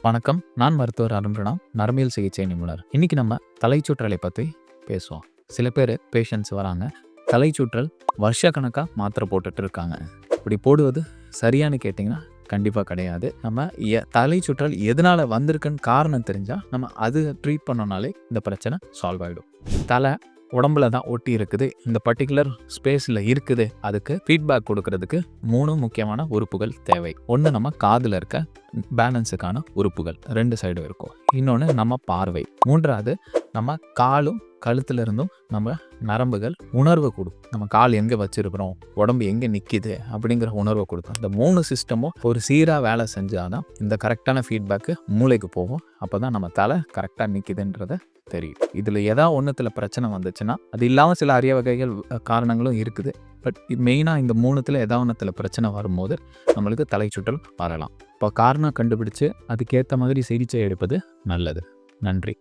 வணக்கம். நான் மருத்துவர் அருண்ராணா, நரம்பியல் சிகிச்சை நிபுணர். இன்னைக்கு நம்ம தலைச்சுற்றலை பற்றி பேசுவோம். சில பேர் பேஷண்ட்ஸ் வராங்க, தலைச்சுற்றல் வருஷக்கணக்காக மாத்திரை போட்டுட்டு இருக்காங்க. இப்படி போடுவது சரியானு கேட்டிங்கன்னா கண்டிப்பாக கிடையாது. நம்ம தலைச்சுற்றல் எதனால் வந்திருக்குன்னு காரணம் தெரிஞ்சால் நம்ம அது ட்ரீட் பண்ணோனாலே இந்த பிரச்சனை சால்வ் ஆகிடும். தலை உடம்புல தான் ஒட்டி இருக்குது, இந்த பர்டிகுலர் ஸ்பேஸில் இருக்குது. அதுக்கு ஃபீட்பேக் கொடுக்கறதுக்கு 3 முக்கியமான உறுப்புகள் தேவை. ஒன்று நம்ம காதில் இருக்க பேலன்ஸுக்கான உறுப்புகள் 2 சைடும் இருக்கும். இன்னொன்று நம்ம பார்வை. 3வது நம்ம காலும் கழுத்துல இருந்தும் நம்ம நரம்புகள் உணர்வை கொடுக்கும். நம்ம கால் எங்கே வச்சிருக்கிறோம், உடம்பு எங்கே நிற்கிது அப்படிங்கிற உணர்வை கொடுக்கும். இந்த 3 சிஸ்டமும் ஒரு சீராக வேலை செஞ்சாதான் இந்த கரெக்டான ஃபீட்பேக்கு மூளைக்கு போகும். அப்போ தான் நம்ம தலை கரெக்டாக நிற்கிதுன்றத தெரியும். இதில் ஏதாவது ஒன்றுத்தில் பிரச்சனை வந்துச்சுன்னா, அது இல்லாமல் சில அரிய வகைகள் காரணங்களும் இருக்குது. பட் மெயினாக இந்த 3த்தில் ஏதாவது ஒன்றுத்தில் பிரச்சனை வரும்போது நம்மளுக்கு தலைச்சுற்றல் வரலாம். இப்போ காரணம் கண்டுபிடிச்சு அதுக்கேற்ற மாதிரி சிகிச்சை எடுப்பது நல்லது. நன்றி.